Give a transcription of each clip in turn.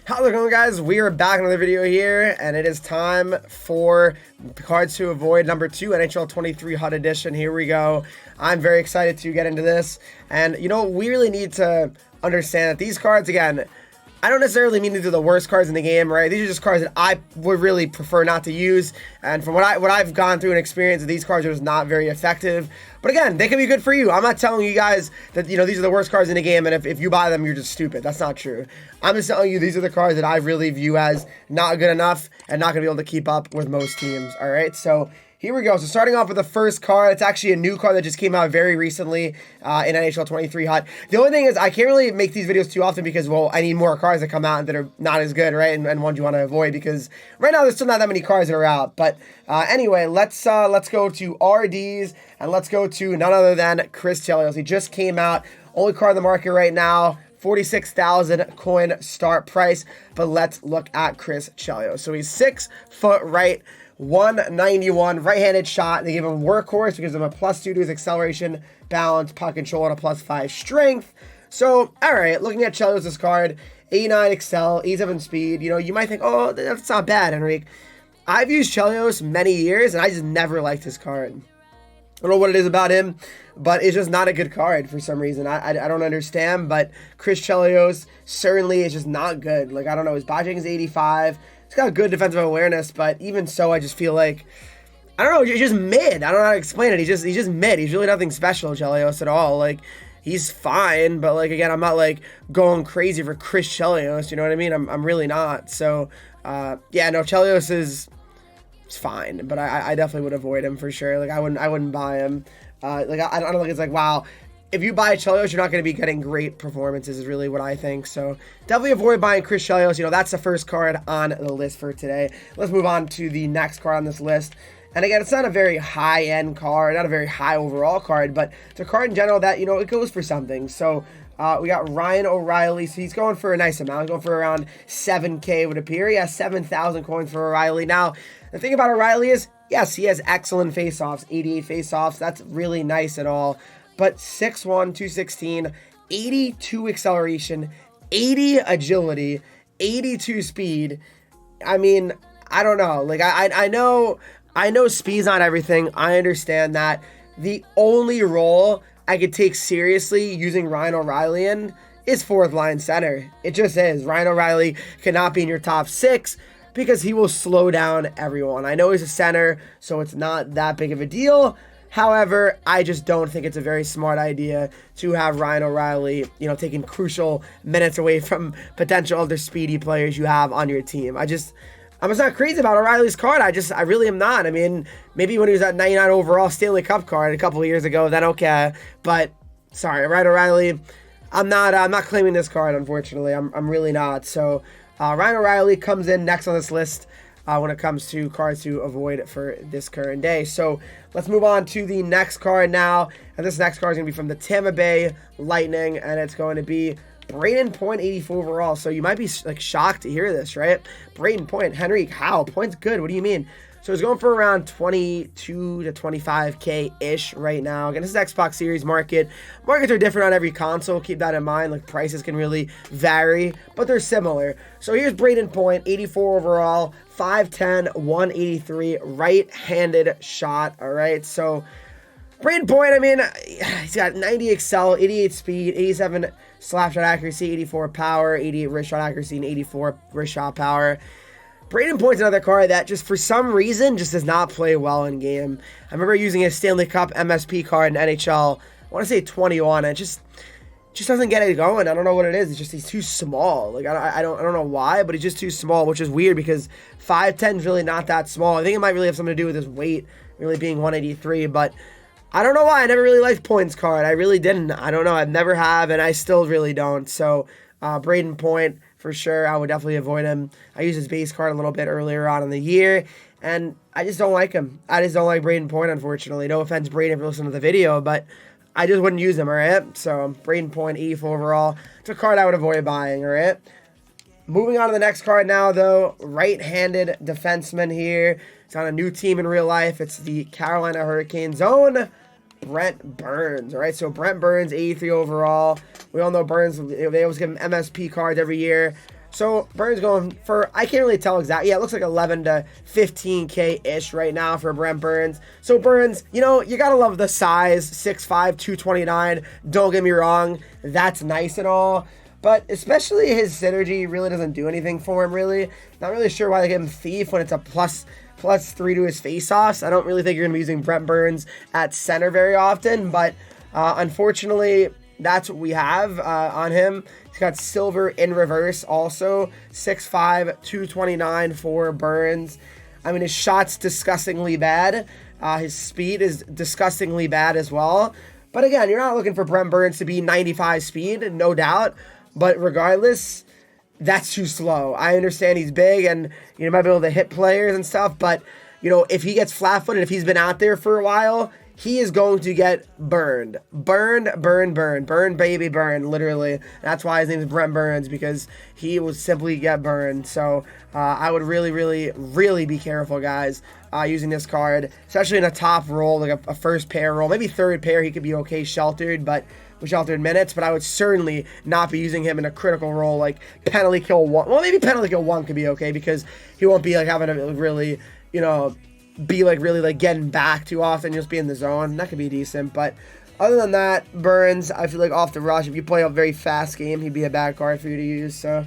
How's it going, guys? We are back in another video here, and it is time for cards to avoid number 2 NHL 23 HUT edition. Here we go. I'm very excited to get into this, and you know, we really need to understand that these cards, again, I don't necessarily mean these are the worst cards in the game, right? These are just cards that I would really prefer not to use, and from what I've gone through and experienced, these cards are just not very effective. But again, they can be good for you. I'm not telling you guys that, you know, these are the worst cards in the game, and if you buy them, you're just stupid. That's not true. I'm just telling you these are the cards that I really view as not good enough and not going to be able to keep up with most teams, all right? So here we go. So starting off with the first card, it's actually a new card that just came out very recently in NHL 23 HUT. The only thing is I can't really make these videos too often because, well, I need more cards that come out that are not as good, right? And ones you want to avoid because right now there's still not that many cards that are out. But anyway, let's go to RDs and let's go to none other than Chelios. He just came out. Only card on the market right now. 46,000 coin start price. But let's look at Chelios. So he's 6 foot right. 191 right-handed shot. They give him workhorse because of a +2 to his acceleration, balance, puck control, and a +5 strength. So, all right, looking at Chelios' card, 89 excel, 87 speed. You know, you might think, oh, that's not bad, Henreek. I've used Chelios many years, and I just never liked his card. I don't know what it is about him, but it's just not a good card for some reason. I don't understand, but Chelios certainly is just not good. Like, I don't know, his body is 85. He's got good defensive awareness, but even so, I just feel like, I don't know, he's just mid. I don't know how to explain it. He's just mid. He's really nothing special, Chelios, at all. Like, he's fine, but, like, again, I'm not, like, going crazy for Chelios, you know what I mean? I'm really not. So, yeah, no, Chelios is fine, but I definitely would avoid him for sure. Like, I wouldn't buy him. Like, I don't think it's like, wow, if you buy Chelios, you're not going to be getting great performances is really what I think. So definitely avoid buying Chelios. You know, that's the first card on the list for today. Let's move on to the next card on this list. And again, it's not a very high-end card, not a very high overall card, but it's a card in general that, you know, it goes for something. So we got Ryan O'Reilly. So he's going for a nice amount. He's going for around 7K, it would appear. He has 7,000 coins for O'Reilly. Now, the thing about O'Reilly is, yes, he has excellent face-offs, 88 face-offs. That's really nice at all. But 6'1", 216, 82 acceleration, 80 agility, 82 speed. I mean, I don't know. Like, I know speed's not everything. I understand that. The only role I could take seriously using Ryan O'Reilly in is 4th line center. It just is. Ryan O'Reilly cannot be in your top 6 because he will slow down everyone. I know he's a center, so it's not that big of a deal. However, I just don't think it's a very smart idea to have Ryan O'Reilly, you know, taking crucial minutes away from potential other speedy players you have on your team. I'm just not crazy about O'Reilly's card. I really am not. I mean, maybe when he was at 99 overall Stanley Cup card a couple of years ago, then okay. But sorry, Ryan O'Reilly, I'm not claiming this card, unfortunately. I'm really not. So Ryan O'Reilly comes in next on this list when it comes to cards to avoid for this current day. So let's move on to the next card now. And this next card is going to be from the Tampa Bay Lightning, and it's going to be Brayden Point, 84 overall. So you might be like shocked to hear this, right? Brayden Point, Henreek, how? Point's good. What do you mean? So it's going for around 22 to 25K-ish right now. Again, this is Xbox Series market. Markets are different on every console. Keep that in mind. Like, prices can really vary, but they're similar. So here's Brayden Point, 84 overall, 5'10", 183, right-handed shot, all right? So Brayden Point, I mean, he's got 90 excel, 88 speed, 87 slap shot accuracy, 84 power, 88 wrist shot accuracy, and 84 wrist shot power. Brayden Point's another card that just for some reason just does not play well in game. I remember using a Stanley Cup MSP card in NHL, I want to say 21, and it just doesn't get it going. I don't know what it is. It's just he's too small. Like, I don't know why, but he's just too small, which is weird because 5'10" is really not that small. I think it might really have something to do with his weight, really being 183, but I don't know why. I never really liked Point's card. I really didn't. I don't know. I've never have, and I still really don't. So Brayden Point, for sure, I would definitely avoid him. I used his base card a little bit earlier on in the year, and I just don't like him. I just don't like Brayden Point, unfortunately. No offense, Brayden, if you listen to the video, but I just wouldn't use him, all right? So Brayden Point, 84 overall. It's a card I would avoid buying, all right? Moving on to the next card now, though. Right-handed defenseman here. It's on a new team in real life. It's the Carolina Hurricanes' own Brent Burns. All right, so Brent Burns, 83 overall. We all know Burns, they always give him MSP cards every year. So Burns going for, I can't really tell exactly. Yeah, it looks like 11 to 15K-ish right now for Brent Burns. So Burns, you know, you got to love the size, 6'5", 229. Don't get me wrong. That's nice and all. But especially his synergy really doesn't do anything for him, really. Not really sure why they give him Thief when it's a plus 3 to his face-offs. I don't really think you're going to be using Brent Burns at center very often. But unfortunately, that's what we have on him. He's got silver in reverse also. 6'5", 229 for Burns. I mean, his shot's disgustingly bad. His speed is disgustingly bad as well. But again, you're not looking for Brent Burns to be 95 speed, no doubt. But regardless, that's too slow. I understand he's big and you might be able to hit players and stuff. But, you know, if he gets flat-footed, if he's been out there for a while, he is going to get burned. Burn, baby, burn, literally. That's why his name is Brent Burns, because he will simply get burned. So I would really be careful, guys, using this card, especially in a top role, like a first pair role. Maybe third pair, he could be okay sheltered, but with sheltered minutes. But I would certainly not be using him in a critical role, like penalty kill 1. Well, maybe penalty kill 1 could be okay, because he won't be like having to really, you know, be like really like getting back too often, just be in the zone. That could be decent. But other than that, Burns, I feel like off the rush, if you play a very fast game, he'd be a bad card for you to use, so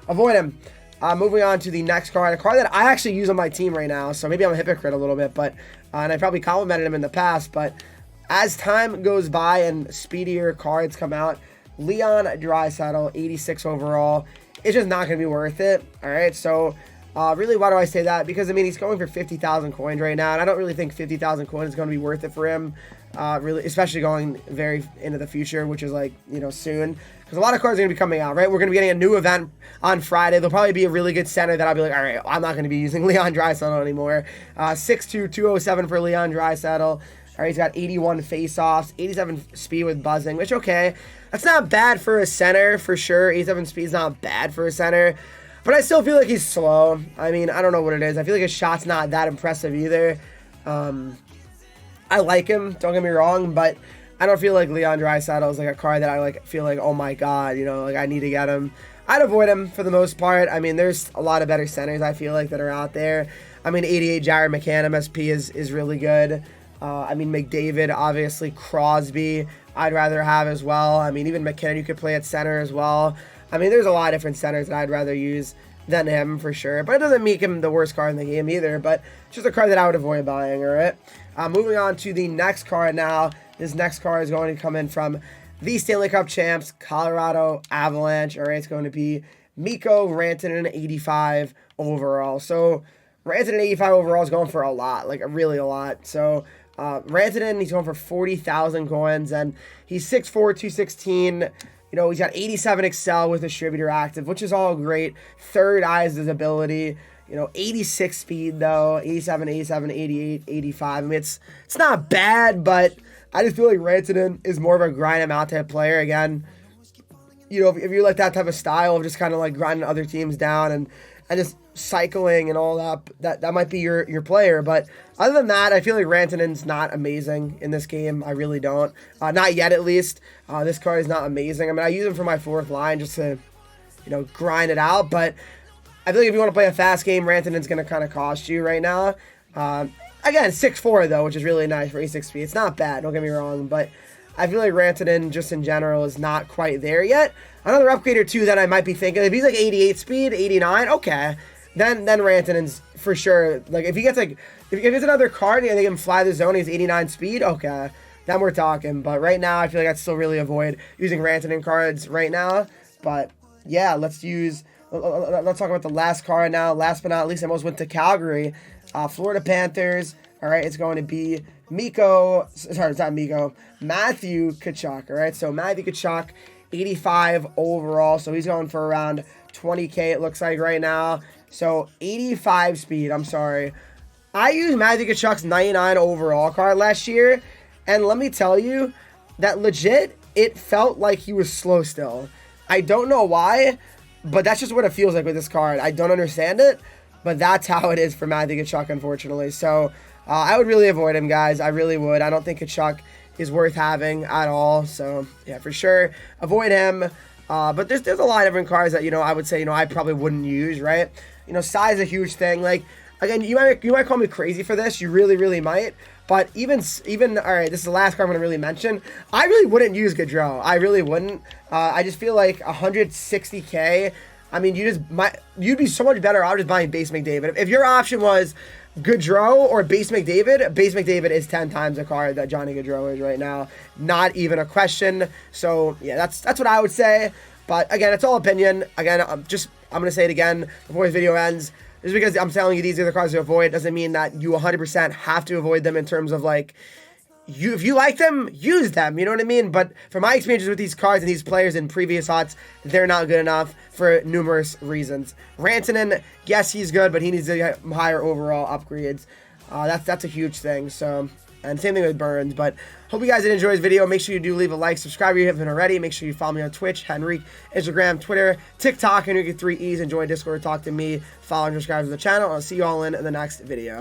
avoid him. Moving on to the next card, a card that I actually use on my team right now, so maybe I'm a hypocrite a little bit, but and I probably complimented him in the past, but as time goes by and speedier cards come out, Leon Draisaitl, 86 overall, it's just not going to be worth it. All right, so really, why do I say that? Because, I mean, he's going for 50,000 coins right now, and I don't really think 50,000 coins is going to be worth it for him, really, especially going very into the future, which is, like, you know, soon. Because a lot of cards are going to be coming out, right? We're going to be getting a new event on Friday. There'll probably be a really good center that I'll be like, all right, I'm not going to be using Leon Draisaitl anymore. 6'2", 207 for Leon Draisaitl. All right, he's got 81 face-offs, 87 speed with buzzing, which, okay, that's not bad for a center, for sure. 87 speed is not bad for a center. But I still feel like he's slow. I mean, I don't know what it is. I feel like his shot's not that impressive either. I like him, don't get me wrong, but I don't feel like Leon Draisaitl is like a card that I like feel like, oh my god, you know, like I need to get him. I'd avoid him for the most part. I mean, there's a lot of better centers I feel like that are out there. I mean, 88 Jared McCann MSP is really good. I mean, McDavid, obviously, Crosby, I'd rather have as well. I mean, even McKinnon, you could play at center as well. I mean, there's a lot of different centers that I'd rather use than him for sure. But it doesn't make him the worst card in the game either. But it's just a card that I would avoid buying, all right? Moving on to the next card now. This next card is going to come in from the Stanley Cup champs, Colorado Avalanche. All right, it's going to be Mikko Rantanen, 85 overall. So Rantanen, 85 overall is going for a lot, like really a lot. So Rantanen, he's going for 40,000 coins, and he's 6'4", 216. You know, he's got 87 Excel with Distributor Active, which is all great. Third Eyes ability. You know, 86 speed, though. 87, 87, 88, 85. I mean, it's not bad, but I just feel like Rantanen is more of a grind him out type player. Again, you know, if you like that type of style of just kind of like grinding other teams down and just cycling and all that might be your player. But other than that, I feel like Rantanen's not amazing in this game. I really don't. Not yet, at least. This card is not amazing. I mean, I use him for my fourth line just to, you know, grind it out. But I feel like if you want to play a fast game, Rantanen's going to kind of cost you right now. Again, 6'4", though, which is really nice for 86 speed. It's not bad, don't get me wrong. But I feel like Rantanen, just in general, is not quite there yet. Another upgrade or two that I might be thinking, if he's like 88 speed, 89, okay. Then Rantanen's for sure. Like if he gets like if it's another card and they can fly the zone, he's 89 speed, okay. Then we're talking. But right now, I feel like I'd still really avoid using Rantanen cards right now. But yeah, let's talk about the last card now. Last but not least, I almost went to Calgary, Florida Panthers. All right, it's going to be Matthew Tkachuk. All right, so Matthew Tkachuk, 85 overall. So he's going for around 20K, it looks like right now. So 85 speed, I'm sorry. I used Matthew Tkachuk's 99 overall card last year, and let me tell you that legit, it felt like he was slow still. I don't know why, but that's just what it feels like with this card. I don't understand it, but that's how it is for Matthew Tkachuk, unfortunately. So I would really avoid him, guys. I really would. I don't think Tkachuk is worth having at all. So, yeah, for sure, avoid him. But there's a lot of different cards that, I would say, I probably wouldn't use, right? Size is a huge thing. Like, again, you might call me crazy for this. You really, really might. But even all right, this is the last card I'm going to really mention. I really wouldn't use Gaudreau. I really wouldn't. I just feel like 160K. I mean, you'd be so much better out just buying base McDavid. If your option was Gaudreau or base McDavid is 10 times the card that Johnny Gaudreau is right now. Not even a question. So, yeah, that's what I would say. But, again, it's all opinion. Again, I'm going to say it again before this video ends. Just because I'm telling you these are the cards to avoid doesn't mean that you 100% have to avoid them in terms of, like, if you like them, use them, you know what I mean? But from my experiences with these cards and these players in previous odds, they're not good enough for numerous reasons. Rantanen, yes, he's good, but he needs to get higher overall upgrades. That's a huge thing. So, and same thing with Burns. But hope you guys did enjoy this video. Make sure you do leave a like, subscribe if you haven't already. Make sure you follow me on Twitch, Henreek, Instagram, Twitter, TikTok, Henreek 3Es. Enjoy Discord, talk to me, follow and subscribe to the channel. I'll see you all in the next video.